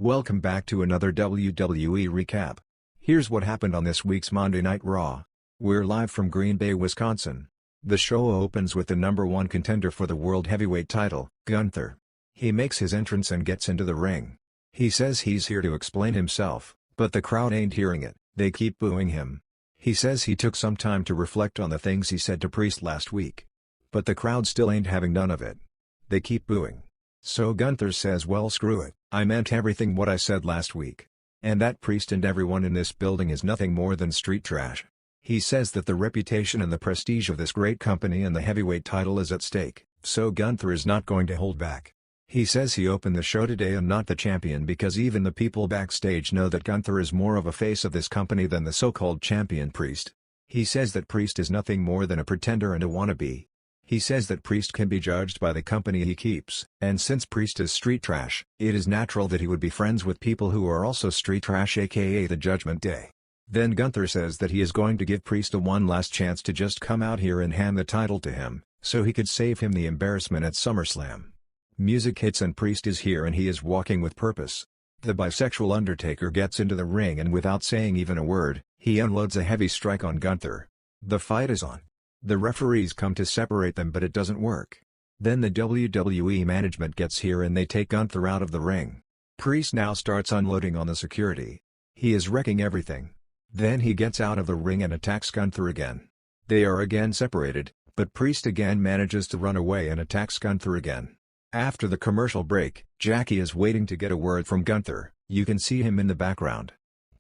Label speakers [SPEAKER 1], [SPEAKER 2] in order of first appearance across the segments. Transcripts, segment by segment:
[SPEAKER 1] Welcome back to another WWE recap. Here's what happened on this week's Monday Night Raw. We're live from Green Bay, Wisconsin. The show opens with the #1 contender for the World Heavyweight title, Gunther. He makes his entrance and gets into the ring. He says he's here to explain himself, but the crowd ain't hearing it, they keep booing him. He says he took some time to reflect on the things he said to Pearce last week. But the crowd still ain't having none of it. They keep booing. So Gunther says, well, screw it, I meant everything what I said last week. And that Pearce and everyone in this building is nothing more than street trash. He says that the reputation and the prestige of this great company and the heavyweight title is at stake, so Gunther is not going to hold back. He says he opened the show today and not the champion because even the people backstage know that Gunther is more of a face of this company than the so-called champion Pearce. He says that Pearce is nothing more than a pretender and a wannabe. He says that Pearce can be judged by the company he keeps, and since Pearce is street trash, it is natural that he would be friends with people who are also street trash, aka the Judgment Day. Then Gunther says that he is going to give Pearce one last chance to just come out here and hand the title to him, so he could save him the embarrassment at SummerSlam. Music hits and Pearce is here and he is walking with purpose. The bisexual Undertaker gets into the ring and without saying even a word, he unloads a heavy strike on Gunther. The fight is on. The referees come to separate them but it doesn't work. Then the WWE management gets here and they take Gunther out of the ring. Pearce now starts unloading on the security. He is wrecking everything. Then he gets out of the ring and attacks Gunther again. They are again separated, but Pearce again manages to run away and attacks Gunther again. After the commercial break, Jackie is waiting to get a word from Gunther, you can see him in the background.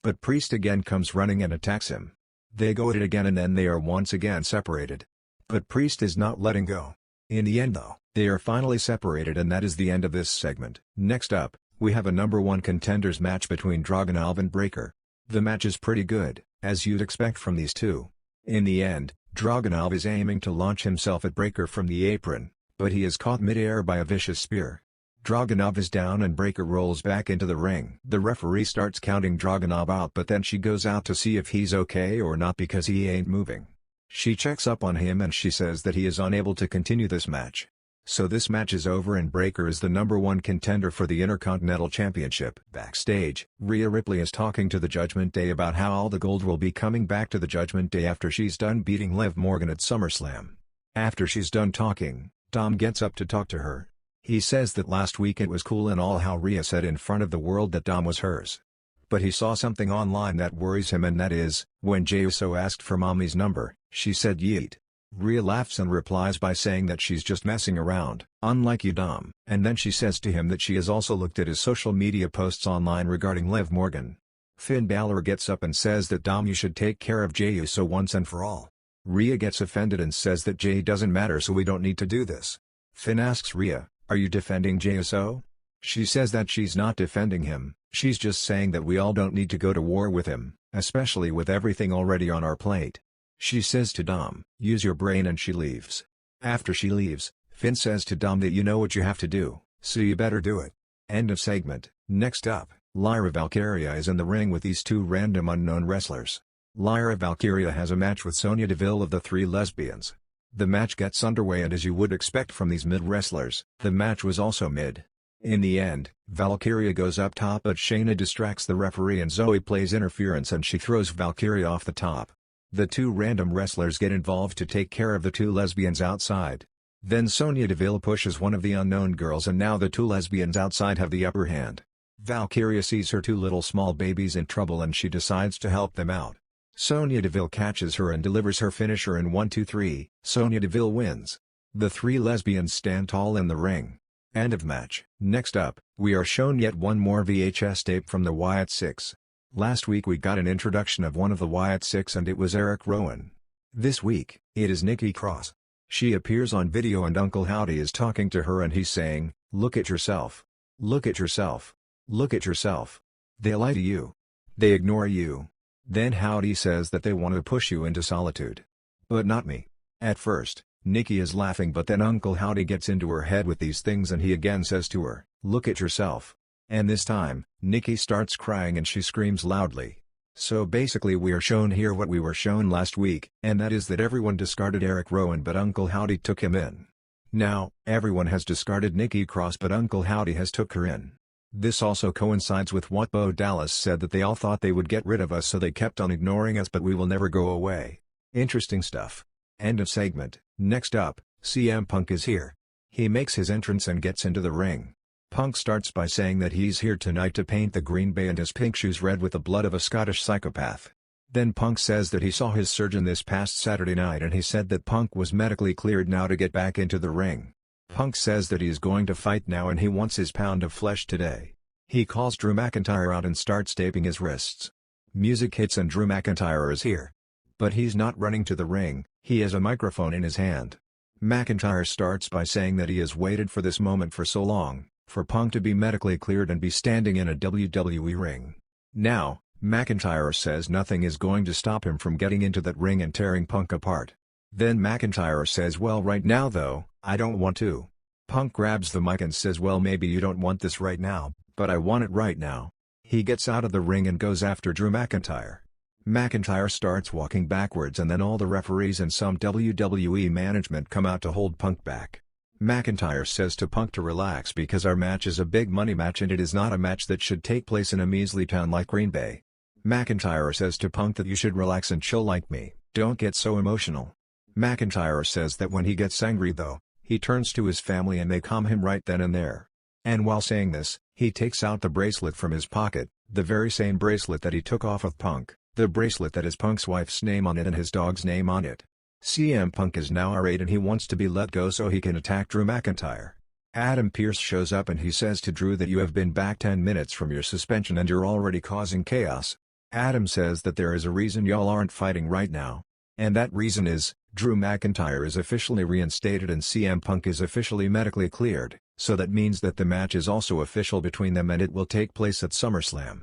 [SPEAKER 1] But Pearce again comes running and attacks him. They go at it again and then they are once again separated. But Pearce is not letting go. In the end though, they are finally separated and that is the end of this segment. Next up, we have a #1 contenders match between Dragunov and Breakker. The match is pretty good, as you'd expect from these two. In the end, Dragunov is aiming to launch himself at Breakker from the apron, but he is caught mid-air by a vicious spear. Dragunov is down and Breakker rolls back into the ring. The referee starts counting Dragunov out but then she goes out to see if he's okay or not because he ain't moving. She checks up on him and she says that he is unable to continue this match. So this match is over and Breakker is the #1 contender for the Intercontinental Championship. Backstage, Rhea Ripley is talking to the Judgment Day about how all the gold will be coming back to the Judgment Day after she's done beating Liv Morgan at SummerSlam. After she's done talking, Dom gets up to talk to her. He says that last week it was cool and all how Rhea said in front of the world that Dom was hers. But he saw something online that worries him and that is, when Jey Uso asked for Mommy's number, she said yeet. Rhea laughs and replies by saying that she's just messing around, unlike you Dom. And then she says to him that she has also looked at his social media posts online regarding Liv Morgan. Finn Balor gets up and says that Dom, you should take care of Jey Uso once and for all. Rhea gets offended and says that Jey doesn't matter so we don't need to do this. Finn asks Rhea, are you defending Jey Uso? She says that she's not defending him, she's just saying that we all don't need to go to war with him, especially with everything already on our plate. She says to Dom, use your brain and she leaves. After she leaves, Finn says to Dom that you know what you have to do, so you better do it. End of segment. Next up, Lyra Valkyria is in the ring with these two random unknown wrestlers. Lyra Valkyria has a match with Sonya Deville of the Three Lesbians. The match gets underway and as you would expect from these mid-wrestlers, the match was also mid. In the end, Valkyria goes up top but Shayna distracts the referee and Zoey plays interference and she throws Valkyria off the top. The two random wrestlers get involved to take care of the two lesbians outside. Then Sonya Deville pushes one of the unknown girls and now the two lesbians outside have the upper hand. Valkyria sees her two little small babies in trouble and she decides to help them out. Sonya Deville catches her and delivers her finisher in 1 2 3, Sonya Deville wins. The three lesbians stand tall in the ring. End of match. Next up, we are shown yet one more VHS tape from the Wyatt Sicks. Last week we got an introduction of one of the Wyatt Sicks and it was Eric Rowan. This week, it is Nikki Cross. She appears on video and Uncle Howdy is talking to her and he's saying, look at yourself. Look at yourself. Look at yourself. They lie to you. They ignore you. Then Howdy says that they want to push you into solitude. But not me. At first, Nikki is laughing but then Uncle Howdy gets into her head with these things and he again says to her, look at yourself. And this time, Nikki starts crying and she screams loudly. So basically we are shown here what we were shown last week, and that is that everyone discarded Eric Rowan but Uncle Howdy took him in. Now, everyone has discarded Nikki Cross but Uncle Howdy has took her in. This also coincides with what Bo Dallas said, that they all thought they would get rid of us so they kept on ignoring us, but we will never go away. Interesting stuff. End of segment. Next up, CM Punk is here. He makes his entrance and gets into the ring. Punk starts by saying that he's here tonight to paint the Green Bay and his pink shoes red with the blood of a Scottish psychopath. Then Punk says that he saw his surgeon this past Saturday night and he said that Punk was medically cleared now to get back into the ring. Punk says that he is going to fight now and he wants his pound of flesh today. He calls Drew McIntyre out and starts taping his wrists. Music hits and Drew McIntyre is here. But he's not running to the ring, he has a microphone in his hand. McIntyre starts by saying that he has waited for this moment for so long, for Punk to be medically cleared and be standing in a WWE ring. Now, McIntyre says nothing is going to stop him from getting into that ring and tearing Punk apart. Then McIntyre says, well, right now though, I don't want to. Punk grabs the mic and says, well, maybe you don't want this right now, but I want it right now. He gets out of the ring and goes after Drew McIntyre. McIntyre starts walking backwards and then all the referees and some WWE management come out to hold Punk back. McIntyre says to Punk to relax because our match is a big money match and it is not a match that should take place in a measly town like Green Bay. McIntyre says to Punk that you should relax and chill like me, don't get so emotional. McIntyre says that when he gets angry though, he turns to his family and they calm him right then and there. And while saying this, he takes out the bracelet from his pocket, the very same bracelet that he took off of Punk, the bracelet that has Punk's wife's name on it and his dog's name on it. CM Punk is now irate and he wants to be let go so he can attack Drew McIntyre. Adam Pearce shows up and he says to Drew that you have been back 10 minutes from your suspension and you're already causing chaos. Adam says that there is a reason y'all aren't fighting right now. And that reason is, Drew McIntyre is officially reinstated and CM Punk is officially medically cleared, so that means that the match is also official between them and it will take place at SummerSlam.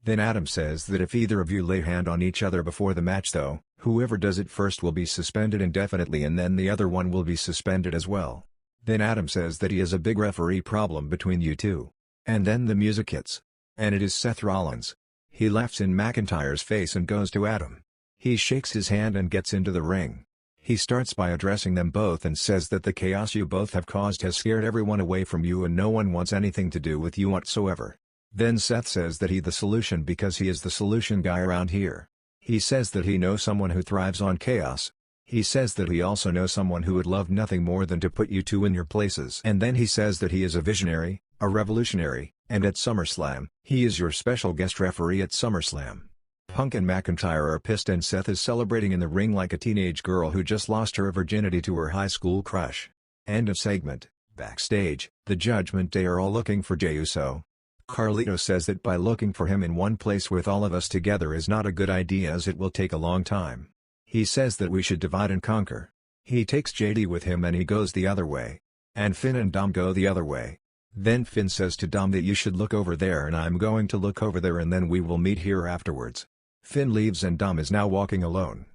[SPEAKER 1] Then Adam says that if either of you lay hand on each other before the match though, whoever does it first will be suspended indefinitely and then the other one will be suspended as well. Then Adam says that he has a big referee problem between you two. And then the music hits. And it is Seth Rollins. He laughs in McIntyre's face and goes to Adam. He shakes his hand and gets into the ring. He starts by addressing them both and says that the chaos you both have caused has scared everyone away from you and no one wants anything to do with you whatsoever. Then Seth says that he's the solution because he is the solution guy around here. He says that he knows someone who thrives on chaos. He says that he also knows someone who would love nothing more than to put you two in your places. And then he says that he is a visionary, a revolutionary, and at SummerSlam, he is your special guest referee at SummerSlam. Punk and McIntyre are pissed and Seth is celebrating in the ring like a teenage girl who just lost her virginity to her high school crush. End of segment. Backstage, the Judgment Day are all looking for Jey Uso. Carlito says that by looking for him in one place with all of us together is not a good idea as it will take a long time. He says that we should divide and conquer. He takes JD with him and he goes the other way. And Finn and Dom go the other way. Then Finn says to Dom that you should look over there and I'm going to look over there and then we will meet here afterwards. Finn leaves and Dom is now walking alone.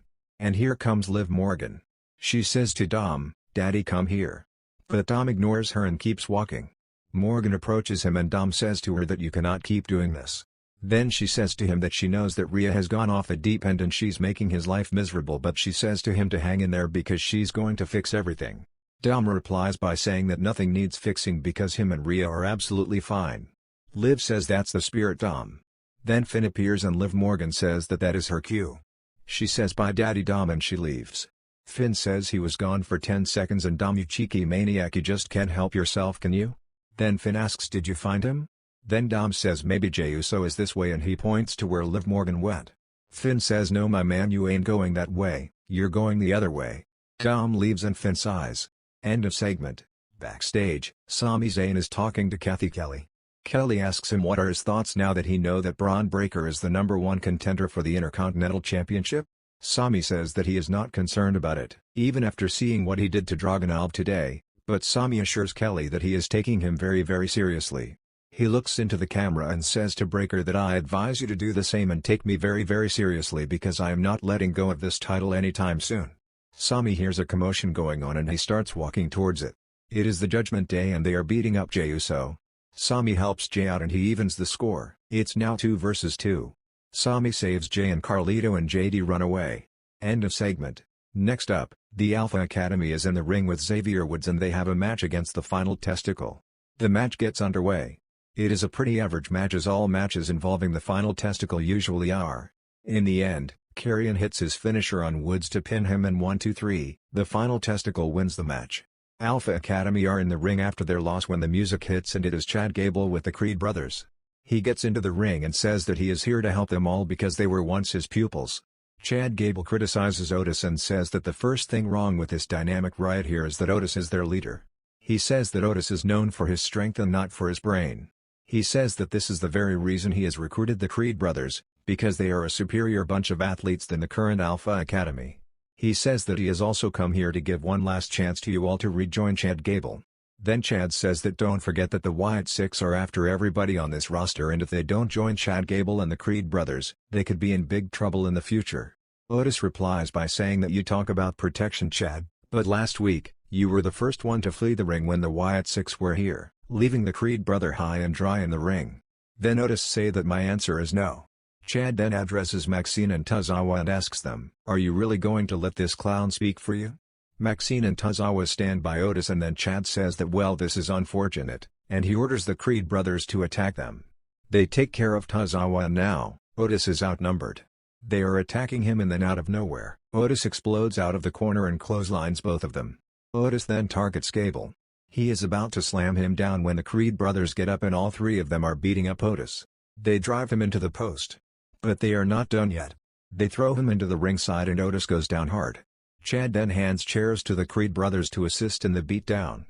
[SPEAKER 1] And here comes Liv Morgan. She says to Dom, "Daddy, come here." But Dom ignores her and keeps walking. Morgan approaches him and Dom says to her that you cannot keep doing this. Then she says to him that she knows that Rhea has gone off the deep end and she's making his life miserable, but she says to him to hang in there because she's going to fix everything. Dom replies by saying that nothing needs fixing because him and Rhea are absolutely fine. Liv says that's the spirit, Dom. Then Finn appears and Liv Morgan says that that is her cue. She says bye Daddy Dom and she leaves. Finn says he was gone for 10 seconds and Dom, you cheeky maniac, you just can't help yourself, can you? Then Finn asks, did you find him? Then Dom says maybe Jey Uso is this way and he points to where Liv Morgan went. Finn says no my man, you ain't going that way, you're going the other way. Dom leaves and Finn sighs. End of segment. Backstage, Sami Zayn is talking to Kathy Kelly. Kelly asks him what are his thoughts now that he know that Bron Breakker is the #1 contender for the Intercontinental Championship. Sami says that he is not concerned about it, even after seeing what he did to Dragunov today, but Sami assures Kelly that he is taking him very seriously. He looks into the camera and says to Breakker that I advise you to do the same and take me very seriously because I am not letting go of this title anytime soon. Sami hears a commotion going on and he starts walking towards it. It is the Judgment Day and they are beating up Jey Uso. Sami helps Jey out and he evens the score. It's now 2 versus 2. Sami saves Jey and Carlito and JD run away. End of segment. Next up, the Alpha Academy is in the ring with Xavier Woods and they have a match against the Final Testicle. The match gets underway. It is a pretty average match as all matches involving the final testicle usually are. In the end, Karrion hits his finisher on Woods to pin him and 1-2-3, the final testicle wins the match. Alpha Academy are in the ring after their loss when the music hits and it is Chad Gable with the Creed brothers. He gets into the ring and says that he is here to help them all because they were once his pupils. Chad Gable criticizes Otis and says that the first thing wrong with this dynamic right here is that Otis is their leader. He says that Otis is known for his strength and not for his brain. He says that this is the very reason he has recruited the Creed brothers, because they are a superior bunch of athletes than the current Alpha Academy. He says that he has also come here to give one last chance to you all to rejoin Chad Gable. Then Chad says that don't forget that the Wyatt Sicks are after everybody on this roster and if they don't join Chad Gable and the Creed brothers, they could be in big trouble in the future. Otis replies by saying that you talk about protection, Chad, but last week, you were the first one to flee the ring when the Wyatt Sicks were here, leaving the Creed brother high and dry in the ring. Then Otis say that my answer is no. Chad then addresses Maxine and Tozawa and asks them, are you really going to let this clown speak for you? Maxine and Tozawa stand by Otis and then Chad says that well this is unfortunate, and he orders the Creed brothers to attack them. They take care of Tozawa and now, Otis is outnumbered. They are attacking him and then out of nowhere, Otis explodes out of the corner and clotheslines both of them. Otis then targets Gable. He is about to slam him down when the Creed brothers get up and all three of them are beating up Otis. They drive him into the post. But they are not done yet. They throw him into the ringside and Otis goes down hard. Chad then hands chairs to the Creed brothers to assist in the beatdown.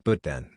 [SPEAKER 1] But then,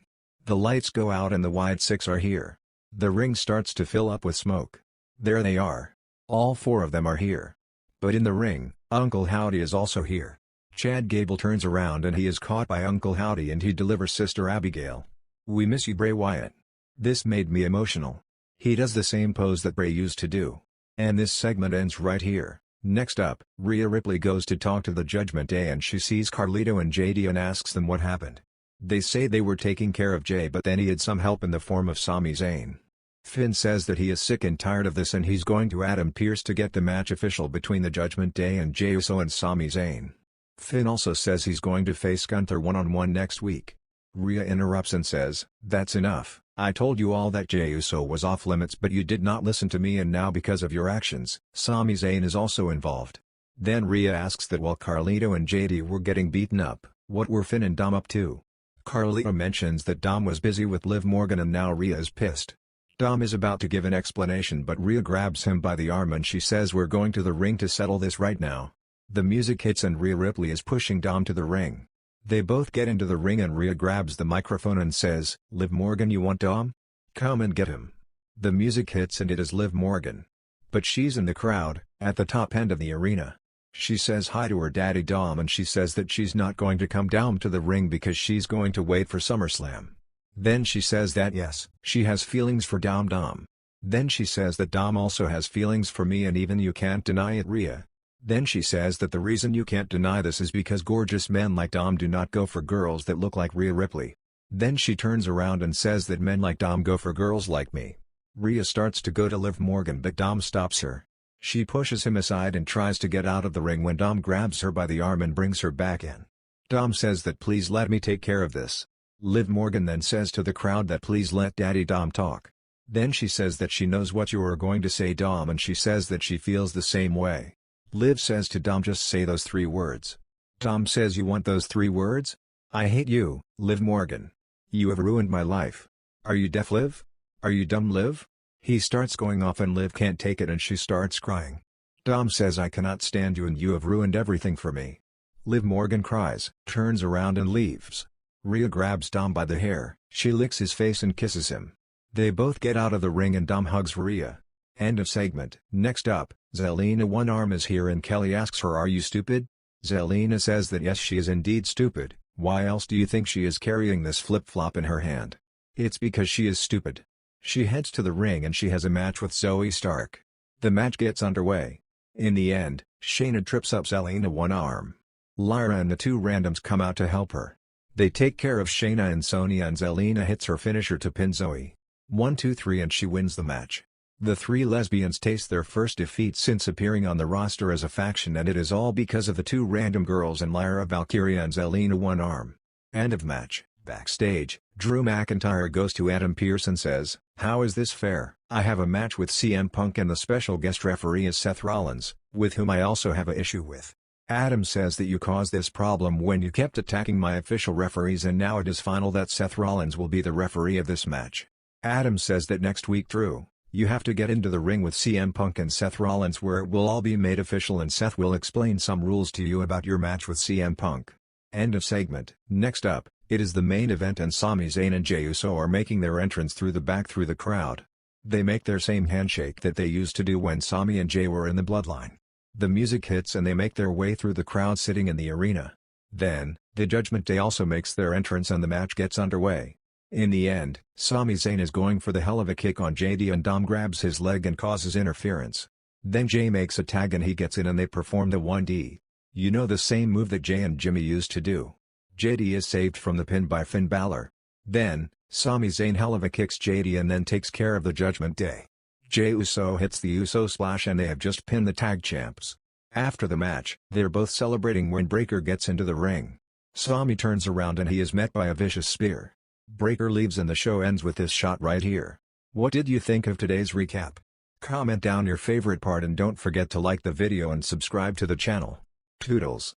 [SPEAKER 1] the lights go out and the Wyatt Sicks are here. The ring starts to fill up with smoke. There they are. All four of them are here. But in the ring, Uncle Howdy is also here. Chad Gable turns around and he is caught by Uncle Howdy and he delivers Sister Abigail. We miss you, Bray Wyatt. This made me emotional. He does the same pose that Bray used to do. And this segment ends right here. Next up, Rhea Ripley goes to talk to the Judgment Day and she sees Carlito and JD and asks them what happened. They say they were taking care of Jay but then he had some help in the form of Sami Zayn. Finn says that he is sick and tired of this and he's going to Adam Pearce to get the match official between the Judgment Day and Jey Uso and Sami Zayn. Finn also says he's going to face Gunther one-on-one next week. Rhea interrupts and says, that's enough. I told you all that Jey Uso was off limits but you did not listen to me and now because of your actions, Sami Zayn is also involved. Then Rhea asks that while Carlito and JD were getting beaten up, what were Finn and Dom up to? Carlito mentions that Dom was busy with Liv Morgan and now Rhea is pissed. Dom is about to give an explanation but Rhea grabs him by the arm and she says we're going to the ring to settle this right now. The music hits and Rhea Ripley is pushing Dom to the ring. They both get into the ring and Rhea grabs the microphone and says, Liv Morgan, you want Dom? Come and get him. The music hits and it is Liv Morgan. But she's in the crowd, at the top end of the arena. She says hi to her daddy Dom and she says that she's not going to come down to the ring because she's going to wait for SummerSlam. Then she says that yes, she has feelings for Dom. Then she says that Dom also has feelings for me and even you can't deny it, Rhea. Then she says that the reason you can't deny this is because gorgeous men like Dom do not go for girls that look like Rhea Ripley. Then she turns around and says that men like Dom go for girls like me. Rhea starts to go to Liv Morgan but Dom stops her. She pushes him aside and tries to get out of the ring when Dom grabs her by the arm and brings her back in. Dom says that please let me take care of this. Liv Morgan then says to the crowd that please let Daddy Dom talk. Then she says that she knows what you are going to say, Dom, and she says that she feels the same way. Liv says to Dom, just say those 3 words. Dom says, you want those 3 words? I hate you, Liv Morgan. You have ruined my life. Are you deaf, Liv? Are you dumb, Liv? He starts going off and Liv can't take it and she starts crying. Dom says, I cannot stand you and you have ruined everything for me. Liv Morgan cries, turns around and leaves. Rhea grabs Dom by the hair, she licks his face and kisses him. They both get out of the ring and Dom hugs Rhea. End of segment. Next up, Zelina One Arm is here and Kelly asks her, are you stupid? Zelina says that yes, she is indeed stupid. Why else do you think she is carrying this flip-flop in her hand? It's because she is stupid. She heads to the ring and she has a match with Zoey Stark. The match gets underway. In the end, Shayna trips up Zelina One Arm. Lyra and the 2 randoms come out to help her. They take care of Shayna and Sonya and Zelina hits her finisher to pin Zoey. 1, 2, 3 and she wins the match. The 3 lesbians taste their first defeat since appearing on the roster as a faction and it is all because of the 2 random girls and Lyra, Valkyria and Zelina One Arm. End of match. Backstage, Drew McIntyre goes to Adam Pearce and says, "How is this fair? I have a match with CM Punk and the special guest referee is Seth Rollins, with whom I also have an issue with. Adam says that you caused this problem when you kept attacking my official referees and now it is final that Seth Rollins will be the referee of this match." Adam says that next week Drew, you have to get into the ring with CM Punk and Seth Rollins where it will all be made official and Seth will explain some rules to you about your match with CM Punk. End of segment. Next up, it is the main event and Sami Zayn and Jey Uso are making their entrance through the back through the crowd. They make their same handshake that they used to do when Sami and Jey were in the bloodline. The music hits and they make their way through the crowd sitting in the arena. Then, the Judgment Day also makes their entrance and the match gets underway. In the end, Sami Zayn is going for the hell of a kick on JD and Dom grabs his leg and causes interference. Then Jey makes a tag and he gets in and they perform the 1D. You know, the same move that Jey and Jimmy used to do. JD is saved from the pin by Finn Balor. Then, Sami Zayn hell of a kicks JD and then takes care of the Judgment Day. Jey Uso hits the Uso Splash and they have just pinned the tag champs. After the match, they're both celebrating when Breakker gets into the ring. Sami turns around and he is met by a vicious spear. Breakker leaves and the show ends with this shot right here. What did you think of today's recap? Comment down your favorite part and don't forget to like the video and subscribe to the channel. Toodles.